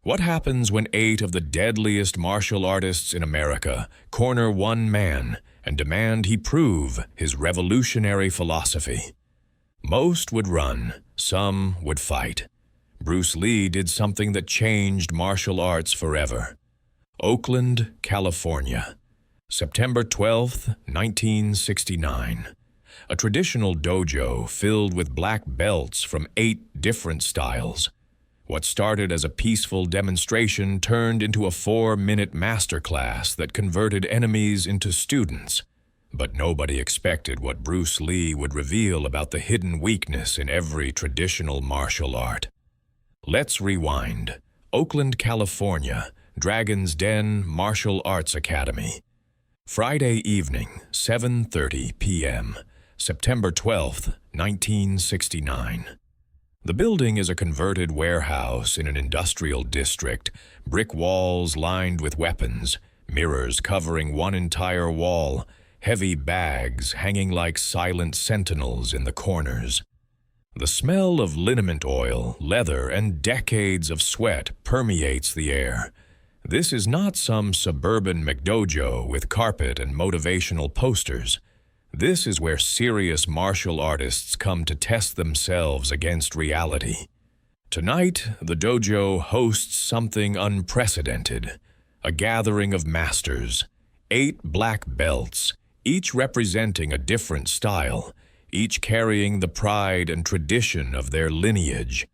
What happens when 8 of the deadliest martial artists in America corner one man and demand he prove his revolutionary philosophy? Most would run, some would fight. Bruce Lee did something that changed martial arts forever. Oakland, California, September 12, 1969. A traditional dojo filled with black belts from 8 different styles. What started as a peaceful demonstration turned into a 4-minute masterclass that converted enemies into students. But nobody expected what Bruce Lee would reveal about the hidden weakness in every traditional martial art. Let's rewind. Oakland, California, Dragon's Den Martial Arts Academy. Friday evening, 7:30 p.m., September 12, 1969. The building is a converted warehouse in an industrial district, brick walls lined with weapons, mirrors covering one entire wall, heavy bags hanging like silent sentinels in the corners. The smell of liniment oil, leather, and decades of sweat permeates the air. This is not some suburban McDojo with carpet and motivational posters. This is where serious martial artists come to test themselves against reality. Tonight, the dojo hosts something unprecedented. A gathering of masters, 8 black belts, each representing a different style, each carrying the pride and tradition of their lineage.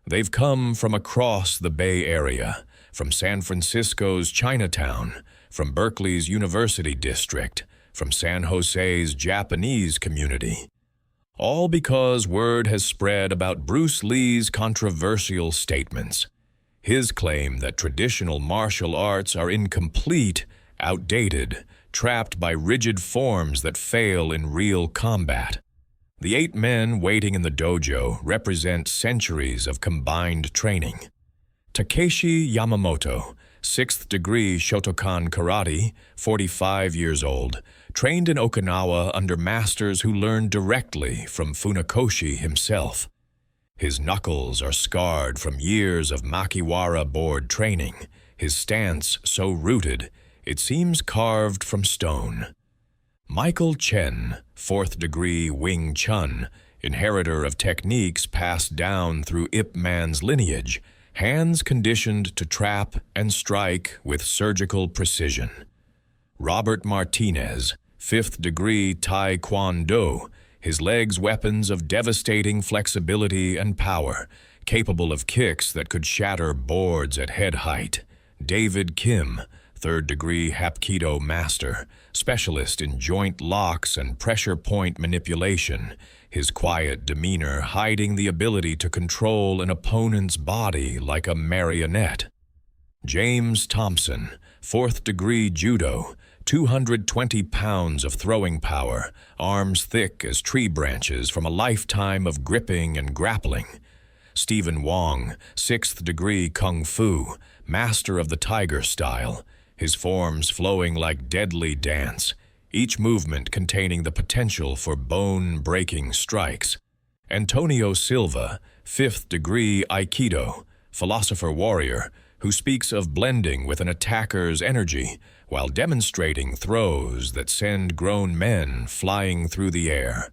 They've come from across the Bay Area, from San Francisco's Chinatown, from Berkeley's University District, from San Jose's Japanese community. All because word has spread about Bruce Lee's controversial statements. His claim that traditional martial arts are incomplete, outdated, trapped by rigid forms that fail in real combat. The 8 men waiting in the dojo represent centuries of combined training. Takeshi Yamamoto, 6th degree Shotokan Karate, 45 years old, trained in Okinawa under masters who learned directly from Funakoshi himself. His knuckles are scarred from years of Makiwara board training, his stance so rooted, it seems carved from stone. Michael Chen, 4th degree Wing Chun, inheritor of techniques passed down through Ip Man's lineage, hands conditioned to trap and strike with surgical precision. Robert Martinez, 5th degree Tai Kwon Do, his legs weapons of devastating flexibility and power, capable of kicks that could shatter boards at head height. David Kim, 3rd degree Hapkido master, specialist in joint locks and pressure point manipulation, his quiet demeanor hiding the ability to control an opponent's body like a marionette. James Thompson, 4th degree Judo, 220 pounds of throwing power, arms thick as tree branches from a lifetime of gripping and grappling. Stephen Wong, 6th degree Kung Fu, master of the Tiger style, his forms flowing like deadly dance, each movement containing the potential for bone-breaking strikes. Antonio Silva, 5th degree Aikido, philosopher-warrior, who speaks of blending with an attacker's energy while demonstrating throws that send grown men flying through the air.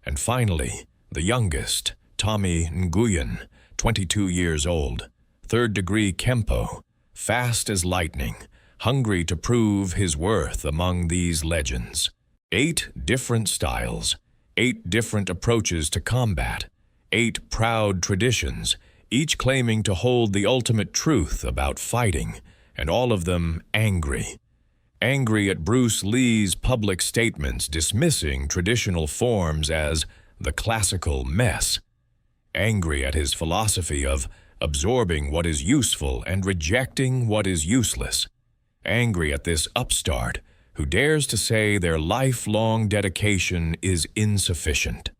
And finally, the youngest, Tommy Nguyen, 22 years old, 3rd degree Kempo, fast as lightning, hungry to prove his worth among these legends. 8 different styles, 8 different approaches to combat, 8 proud traditions, each claiming to hold the ultimate truth about fighting, and all of them angry. Angry at Bruce Lee's public statements dismissing traditional forms as the classical mess. Angry at his philosophy of absorbing what is useful and rejecting what is useless. Angry at this upstart who dares to say their lifelong dedication is insufficient.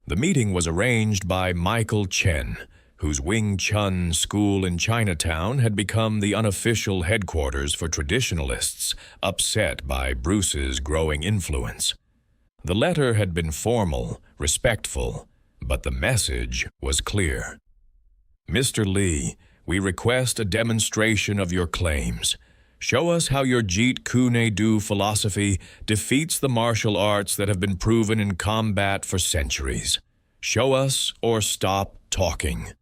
The meeting was arranged by Michael Chen, whose Wing Chun school in Chinatown had become the unofficial headquarters for traditionalists upset by Bruce's growing influence. The letter had been formal, respectful, but the message was clear. Mr. Lee, we request a demonstration of your claims. Show us how your Jeet Kune Do philosophy defeats the martial arts that have been proven in combat for centuries. Show us or stop talking.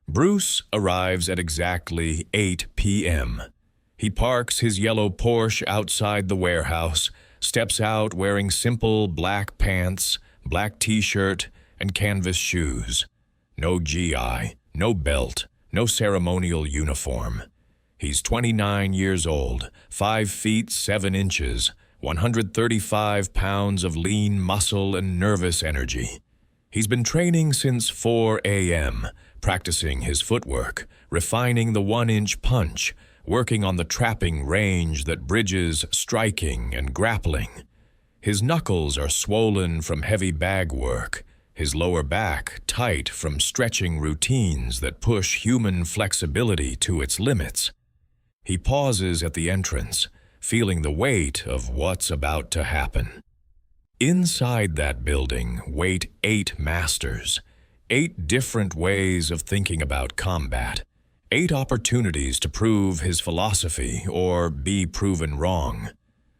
Bruce arrives at exactly 8 p.m. He parks his yellow Porsche outside the warehouse, steps out wearing simple black pants, black t-shirt, and canvas shoes. No GI, no belt, no ceremonial uniform. He's 29 years old, 5 feet 7 inches, 135 pounds of lean muscle and nervous energy. He's been training since 4 a.m., practicing his footwork, refining the 1-inch punch, working on the trapping range that bridges striking and grappling. His knuckles are swollen from heavy bag work, his lower back tight from stretching routines that push human flexibility to its limits. He pauses at the entrance, feeling the weight of what's about to happen. Inside that building wait 8 masters, 8 different ways of thinking about combat, 8 opportunities to prove his philosophy or be proven wrong.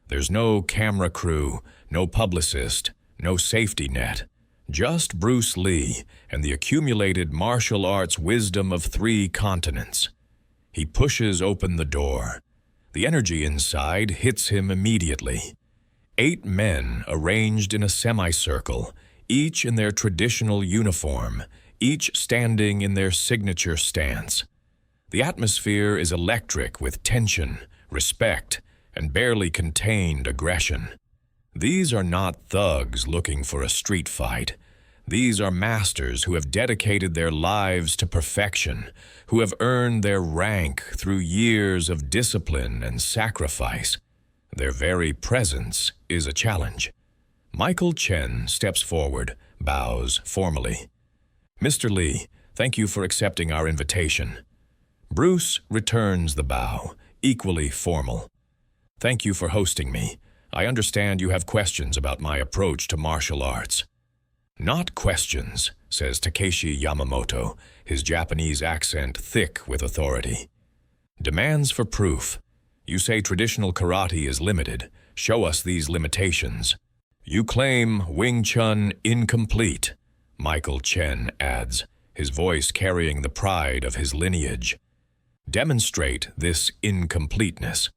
There's no camera crew, no publicist, no safety net, just Bruce Lee and the accumulated martial arts wisdom of 3 continents. He pushes open the door. The energy inside hits him immediately. 8 men arranged in a semicircle, each in their traditional uniform, each standing in their signature stance. The atmosphere is electric with tension, respect, and barely contained aggression. These are not thugs looking for a street fight. These are masters who have dedicated their lives to perfection, who have earned their rank through years of discipline and sacrifice. Their very presence is a challenge. Michael Chen steps forward, bows formally. "Mr. Lee, thank you for accepting our invitation." Bruce returns the bow, equally formal. "Thank you for hosting me. I understand you have questions about my approach to martial arts." "Not questions," says Takeshi Yamamoto, his Japanese accent thick with authority. "Demands for proof. You say traditional karate is limited. Show us these limitations." "You claim Wing Chun incomplete," Michael Chen adds, his voice carrying the pride of his lineage. "Demonstrate this incompleteness."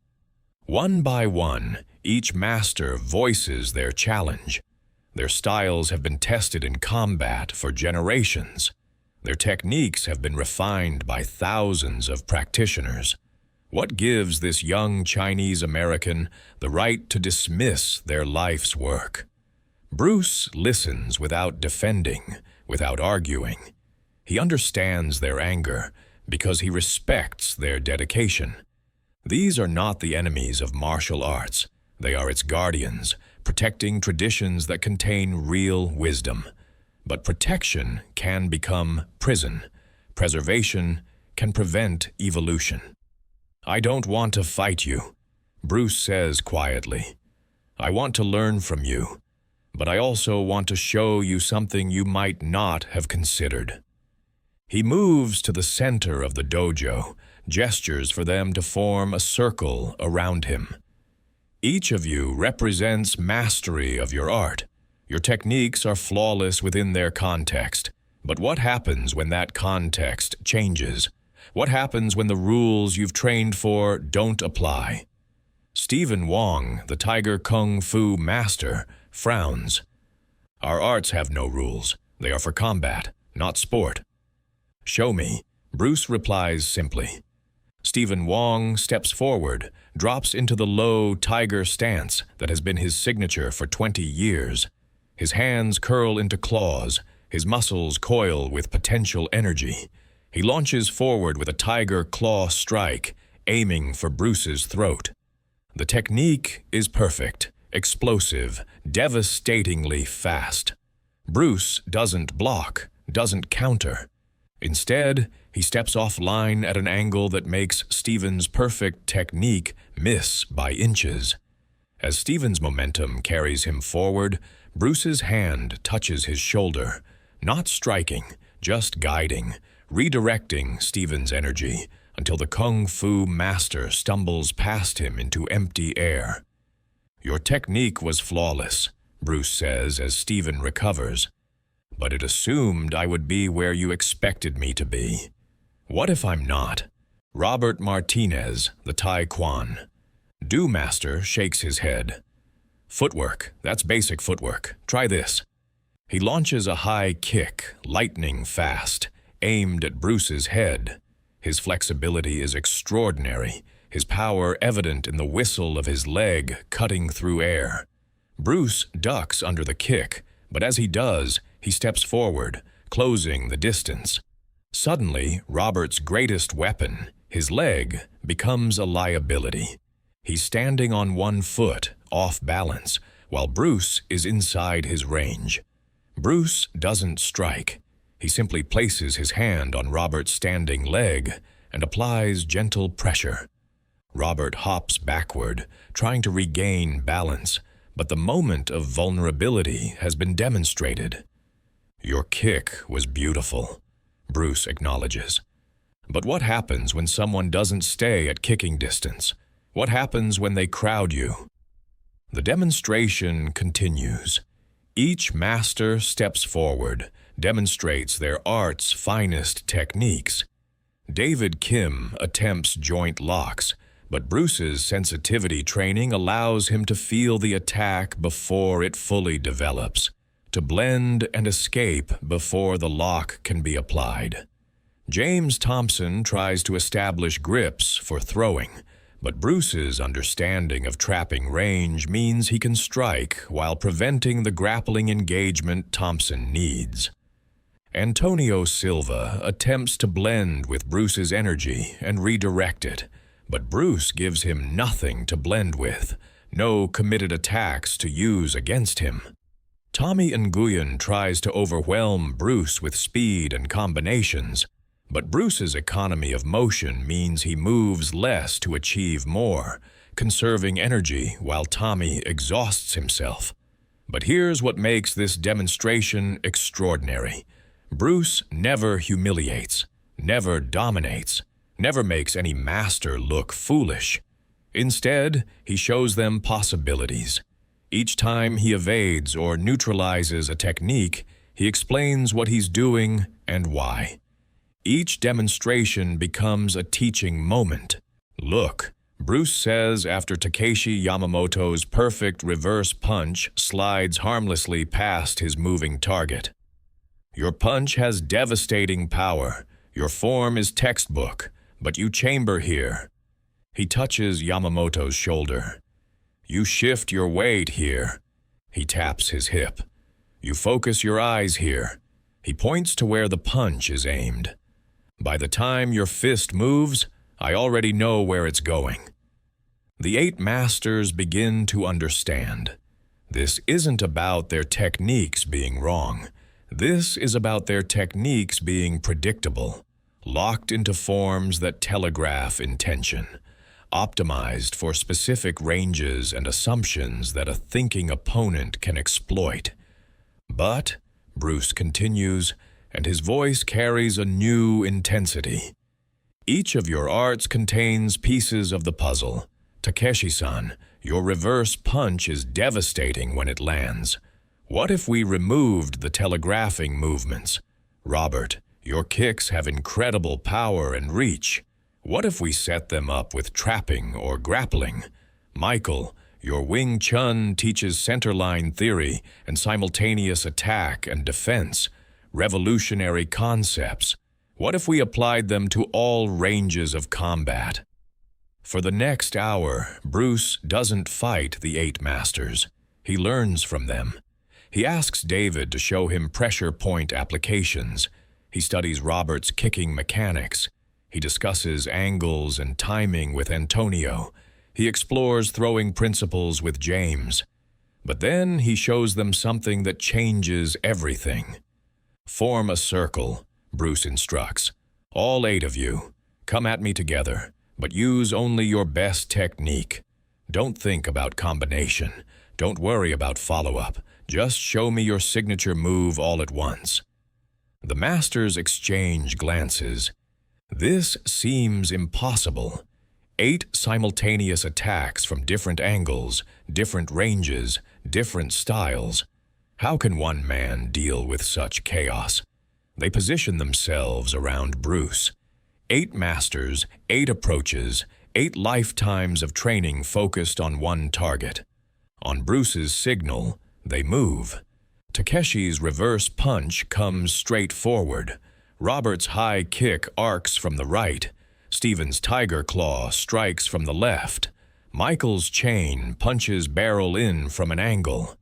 One by one, each master voices their challenge. Their styles have been tested in combat for generations. Their techniques have been refined by thousands of practitioners. What gives this young Chinese American the right to dismiss their life's work? Bruce listens without defending, without arguing. He understands their anger because he respects their dedication. These are not the enemies of martial arts. They are its guardians, protecting traditions that contain real wisdom. But protection can become prison. Preservation can prevent evolution. "I don't want to fight you," Bruce says quietly. "I want to learn from you, but I also want to show you something you might not have considered." He moves to the center of the dojo, gestures for them to form a circle around him. "Each of you represents mastery of your art. Your techniques are flawless within their context. But what happens when that context changes? What happens when the rules you've trained for don't apply?" Stephen Wong, the Tiger Kung Fu master, frowns. "Our arts have no rules. They are for combat, not sport." "Show me," Bruce replies simply. Stephen Wong steps forward, drops into the low tiger stance that has been his signature for 20 years. His hands curl into claws, his muscles coil with potential energy. He launches forward with a tiger claw strike, aiming for Bruce's throat. The technique is perfect, explosive, devastatingly fast. Bruce doesn't block, doesn't counter. Instead, he steps offline at an angle that makes Stephen's perfect technique miss by inches. As Stephen's momentum carries him forward, Bruce's hand touches his shoulder, not striking, just guiding, redirecting Stephen's energy until the Kung Fu master stumbles past him into empty air. "Your technique was flawless," Bruce says as Stephen recovers, "but it assumed I would be where you expected me to be. What if I'm not?" Robert Martinez, the Tai Quan. Do Master shakes his head. "Footwork, that's basic footwork. Try this." He launches a high kick, lightning fast, aimed at Bruce's head. His flexibility is extraordinary, his power evident in the whistle of his leg cutting through air. Bruce ducks under the kick, but as he does, he steps forward, closing the distance. Suddenly, Robert's greatest weapon, his leg, becomes a liability. He's standing on one foot, off balance, while Bruce is inside his range. Bruce doesn't strike. He simply places his hand on Robert's standing leg and applies gentle pressure. Robert hops backward, trying to regain balance, but the moment of vulnerability has been demonstrated. "Your kick was beautiful," Bruce acknowledges. "But what happens when someone doesn't stay at kicking distance? What happens when they crowd you?" The demonstration continues. Each master steps forward, demonstrates their art's finest techniques. David Kim attempts joint locks, but Bruce's sensitivity training allows him to feel the attack before it fully develops, to blend and escape before the lock can be applied. James Thompson tries to establish grips for throwing, but Bruce's understanding of trapping range means he can strike while preventing the grappling engagement Thompson needs. Antonio Silva attempts to blend with Bruce's energy and redirect it, but Bruce gives him nothing to blend with, no committed attacks to use against him. Tommy Nguyen tries to overwhelm Bruce with speed and combinations, but Bruce's economy of motion means he moves less to achieve more, conserving energy while Tommy exhausts himself. But here's what makes this demonstration extraordinary. Bruce never humiliates, never dominates, never makes any master look foolish. Instead, he shows them possibilities. Each time he evades or neutralizes a technique, he explains what he's doing and why. Each demonstration becomes a teaching moment. "Look," Bruce says after Takeshi Yamamoto's perfect reverse punch slides harmlessly past his moving target. "Your punch has devastating power. Your form is textbook, but you chamber here." He touches Yamamoto's shoulder. "You shift your weight here." He taps his hip. "You focus your eyes here." He points to where the punch is aimed. "By the time your fist moves, I already know where it's going." The 8 masters begin to understand. This isn't about their techniques being wrong. This is about their techniques being predictable, locked into forms that telegraph intention, optimized for specific ranges and assumptions that a thinking opponent can exploit. "But," Bruce continues, and his voice carries a new intensity, "each of your arts contains pieces of the puzzle. Takeshi-san, your reverse punch is devastating when it lands. What if we removed the telegraphing movements? Robert, your kicks have incredible power and reach. What if we set them up with trapping or grappling? Michael, your Wing Chun teaches centerline theory and simultaneous attack and defense, revolutionary concepts. What if we applied them to all ranges of combat?" For the next hour, Bruce doesn't fight the 8 masters. He learns from them. He asks David to show him pressure point applications. He studies Robert's kicking mechanics. He discusses angles and timing with Antonio. He explores throwing principles with James. But then he shows them something that changes everything. "Form a circle," Bruce instructs. "All 8 of you. Come at me together, but use only your best technique. Don't think about combination. Don't worry about follow-up. Just show me your signature move all at once." The masters exchange glances. This seems impossible. 8 simultaneous attacks from different angles, different ranges, different styles. How can one man deal with such chaos? They position themselves around Bruce. 8 masters, 8 approaches, 8 lifetimes of training focused on one target. On Bruce's signal, they move. Takeshi's reverse punch comes straight forward. Robert's high kick arcs from the right. Stephen's tiger claw strikes from the left. Michael's chain punches barrel in from an angle.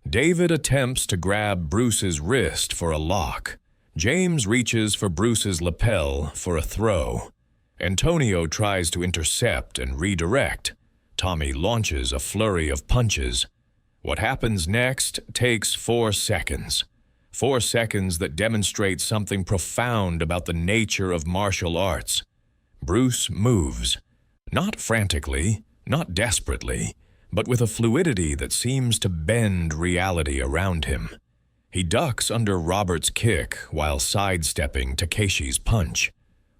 David attempts to grab Bruce's wrist for a lock. James reaches for Bruce's lapel for a throw. Antonio tries to intercept and redirect. Tommy launches a flurry of punches. What happens next takes 4 seconds. 4 seconds that demonstrate something profound about the nature of martial arts. Bruce moves. Not frantically, not desperately, but with a fluidity that seems to bend reality around him. He ducks under Robert's kick while sidestepping Takeshi's punch.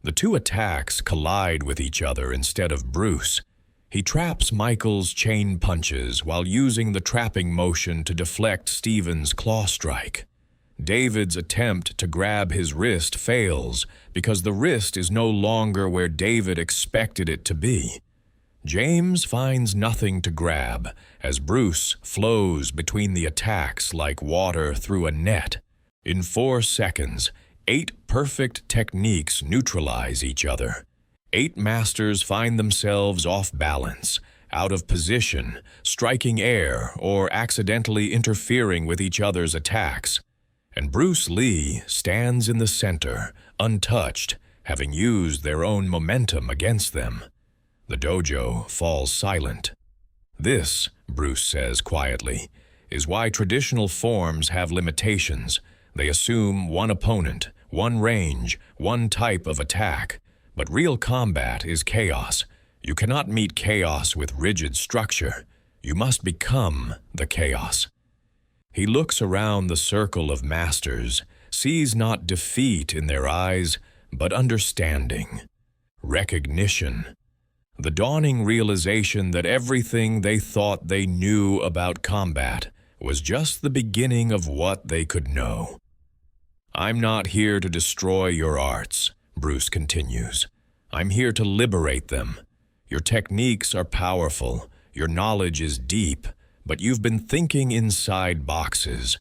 The 2 attacks collide with each other instead of Bruce. He traps Michael's chain punches while using the trapping motion to deflect Stephen's claw strike. David's attempt to grab his wrist fails because the wrist is no longer where David expected it to be. James finds nothing to grab as Bruce flows between the attacks like water through a net. In 4 seconds, 8 perfect techniques neutralize each other. 8 masters find themselves off balance, out of position, striking air, or accidentally interfering with each other's attacks. And Bruce Lee stands in the center, untouched, having used their own momentum against them. The dojo falls silent. This, Bruce says quietly, is why traditional forms have limitations. They assume one opponent, one range, one type of attack. But real combat is chaos. You cannot meet chaos with rigid structure. You must become the chaos. He looks around the circle of masters, sees not defeat in their eyes, but understanding, recognition, the dawning realization that everything they thought they knew about combat was just the beginning of what they could know. "I'm not here to destroy your arts," Bruce continues. "I'm here to liberate them. Your techniques are powerful, your knowledge is deep, but you've been thinking inside boxes.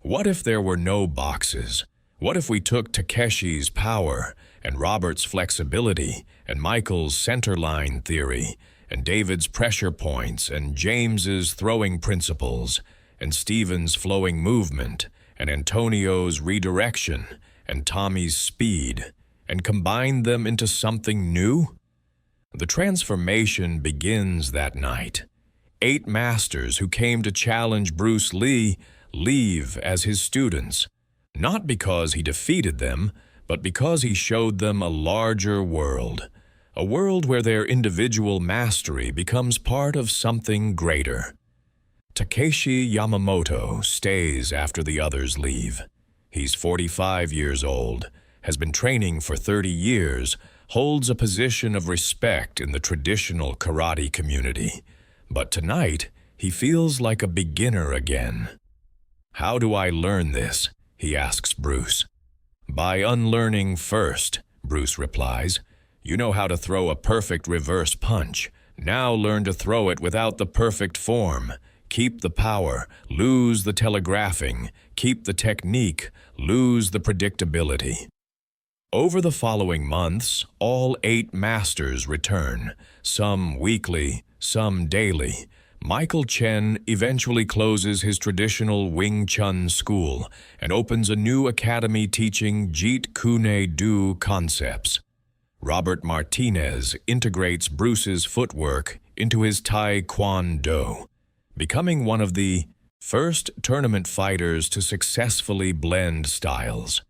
What if there were no boxes? What if we took Takeshi's power, and Robert's flexibility, and Michael's centerline theory, and David's pressure points, and James's throwing principles, and Stephen's flowing movement, and Antonio's redirection, and Tommy's speed, and combine them into something new?" The transformation begins that night. 8 masters who came to challenge Bruce Lee leave as his students, not because he defeated them, but because he showed them a larger world, a world where their individual mastery becomes part of something greater. Takeshi Yamamoto stays after the others leave. He's 45 years old, has been training for 30 years, holds a position of respect in the traditional karate community. But tonight, he feels like a beginner again. "How do I learn this?" he asks Bruce. "By unlearning first," Bruce replies. "You know how to throw a perfect reverse punch. Now learn to throw it without the perfect form. Keep the power, lose the telegraphing. Keep the technique, lose the predictability." Over the following months, all 8 masters return, some weekly, some daily. Michael Chen eventually closes his traditional Wing Chun school and opens a new academy teaching Jeet Kune Do concepts. Robert Martinez integrates Bruce's footwork into his Tai Kwon Do, becoming one of the first tournament fighters to successfully blend styles.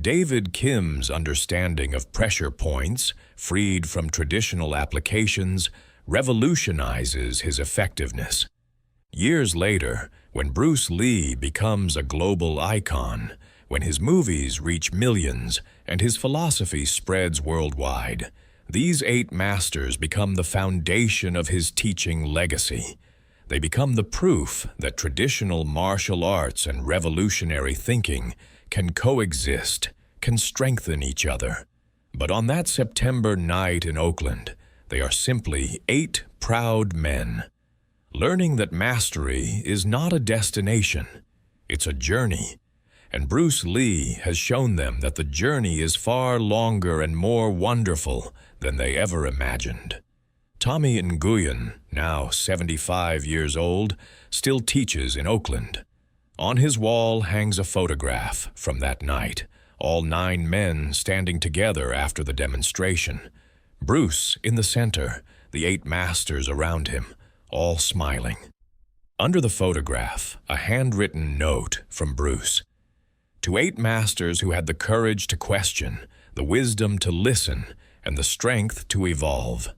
David Kim's understanding of pressure points, freed from traditional applications, revolutionizes his effectiveness. Years later, when Bruce Lee becomes a global icon, when his movies reach millions and his philosophy spreads worldwide, these 8 masters become the foundation of his teaching legacy. They become the proof that traditional martial arts and revolutionary thinking can coexist, can strengthen each other. But on that September night in Oakland, they are simply 8 proud men, learning that mastery is not a destination, it's a journey. And Bruce Lee has shown them that the journey is far longer and more wonderful than they ever imagined. Tommy Nguyen, now 75 years old, still teaches in Oakland. On his wall hangs a photograph from that night, all 9 men standing together after the demonstration. Bruce in the center, the 8 masters around him, all smiling. Under the photograph, a handwritten note from Bruce. To 8 masters who had the courage to question, the wisdom to listen, and the strength to evolve.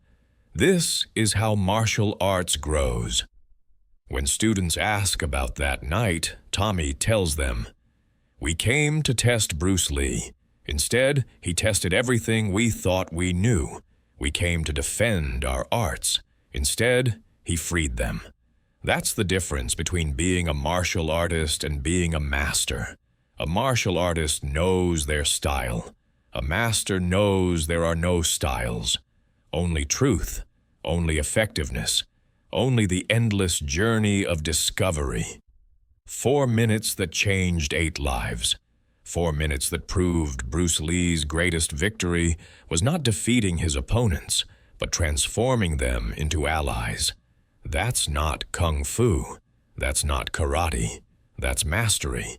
This is how martial arts grows. When students ask about that night, Tommy tells them, "We came to test Bruce Lee. Instead, he tested everything we thought we knew. We came to defend our arts. Instead, he freed them." That's the difference between being a martial artist and being a master. A martial artist knows their style. A master knows there are no styles. Only truth, only effectiveness, only the endless journey of discovery. 4 minutes that changed 8 lives. 4 minutes that proved Bruce Lee's greatest victory was not defeating his opponents, but transforming them into allies. That's not kung fu. That's not karate. That's mastery.